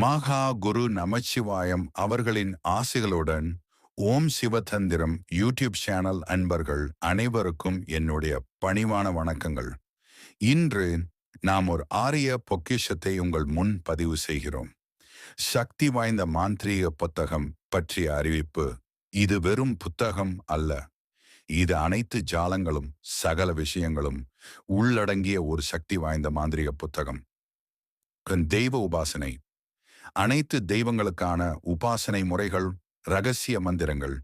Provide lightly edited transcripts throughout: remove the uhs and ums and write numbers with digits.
மகா குரு நமச்சிவாயம் அவர்களின் ஆசிகளுடன் ஓம் சிவதந்திரம் YouTube channel அன்பர்கள் அனைவருக்கும் என்னுடைய பணிவான வணக்கங்கள். இன்று நாம் ஒரு ஆரிய பொக்கிஷத்தை உங்கள் முன் பதிவு செய்கிறோம். சக்தி வாய்ந்த மாந்திரீக புத்தகம் பற்றிய அறிவிப்பு. இது வெறும் புத்தகம் அல்ல, இது அனைத்து ஜாலங்களும் சகல விஷயங்களும் உள்ளடங்கிய ஒரு சக்தி வாய்ந்த மாந்திரீக புத்தகம். தெய்வ உபாசனை, அனைத்து தெய்வங்களுக்கான உபாசனை முறைகள், ரகசிய மந்திரங்கள்,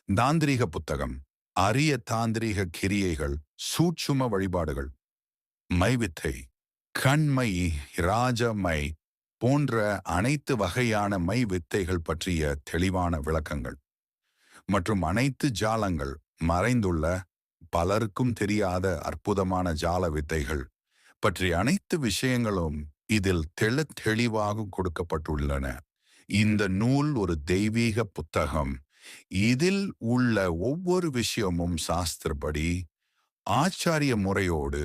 தாந்திரீக புத்தகம், அரிய தாந்திரீக கிரியைகள், சூட்சும வழிபாடுகள், மைவித்தை, கண்மை, ராஜமை போன்ற அனைத்து வகையான மை வித்தைகள் பற்றிய தெளிவான விளக்கங்கள் மற்றும் அனைத்து ஜாலங்கள், மறைந்துள்ள பலருக்கும் தெரியாத அற்புதமான ஜால வித்தைகள் பற்றிய அனைத்து விஷயங்களும் இதில் தெளிவாக கொடுக்கப்பட்டுள்ளன. இந்த நூல் ஒரு தெய்வீக புத்தகம். இதில் உள்ள ஒவ்வொரு விஷயமும் சாஸ்திரப்படி, ஆச்சாரிய முறையோடு,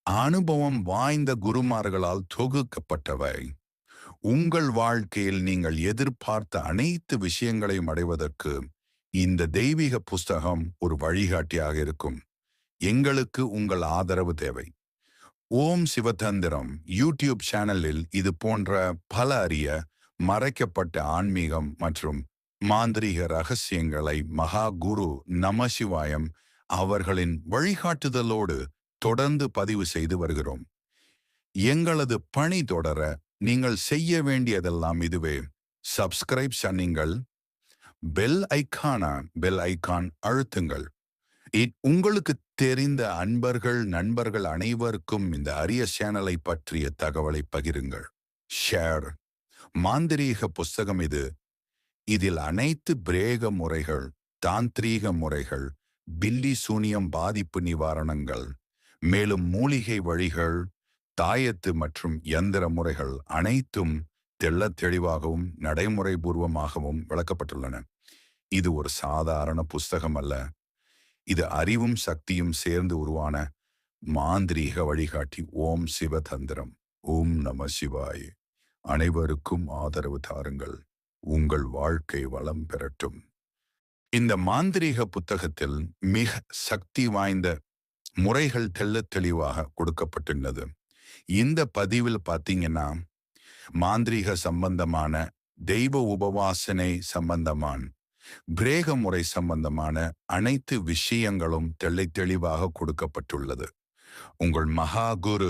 அனுபவம் வாய்ந்த குருமார்களால் தொகுக்கப்பட்டவை. உங்கள் வாழ்க்கையில் நீங்கள் எதிர்பார்த்த அனைத்து விஷயங்களையும் அடைவதற்கு இந்த தெய்வீக புஸ்தகம் ஒரு வழிகாட்டியாக இருக்கும். எங்களுக்கு உங்கள் ஆதரவு தேவை. ஓம் சிவதந்திரம் யூடியூப் சேனலில் இது போன்ற பல அரிய மறைக்கப்பட்ட ஆன்மீகம் மற்றும் மாந்திரீக ரகசியங்களை மகா குரு நமசிவாயம் அவர்களின் வழிகாட்டுதலோடு தொடர்ந்து பதிவு செய்து வருகிறோம். எங்களது பணி தொடர நீங்கள் செய்ய வேண்டியதெல்லாம் இதுவே. சப்ஸ்கிரைப் பண்ணுங்கள், பெல் ஐகான் அழுத்துங்கள். உங்களுக்கு தெரிந்த அன்பர்கள் நண்பர்கள் அனைவருக்கும் இந்த அரிய சேனலை பற்றிய தகவலை பகிருங்கள். ஷேர். மாந்திரீக புஸ்தகம் இது. இதில் அனைத்து பிரேக முறைகள், தாந்திரீக முறைகள், பில்லி சூனியம் பாதிப்பு நிவாரணங்கள், மேலும் மூலிகை வழிகள், தாயத்து மற்றும் யந்திர முறைகள் அனைத்தும் தெளிவாகவும் நடைமுறைபூர்வமாகவும் விளக்கப்பட்டுள்ளன. இது ஒரு சாதாரண புஸ்தகம் அல்ல, இது அறிவும் சக்தியும் சேர்ந்து உருவான மாந்திரீக வழிகாட்டி. ஓம் சிவதந்திரம். ஓம் நம சிவாய. அனைவருக்கும் ஆதரவு தாருங்கள். உங்கள் வாழ்க்கை வளம் பெறட்டும். இந்த மாந்திரீக புத்தகத்தில் மிக சக்தி வாய்ந்த முறைகள் தெளிவாக கொடுக்கப்பட்டுள்ளது. இந்த பதிவில் பார்த்தீங்கன்னா, மாந்திரீக சம்பந்தமான, தெய்வ உபவாசனை சம்பந்தமான, பிரேக முறை சம்பந்தமான அனைத்து விஷயங்களும் தெளிவாக கொடுக்கப்பட்டுள்ளது. உங்கள் மகா குரு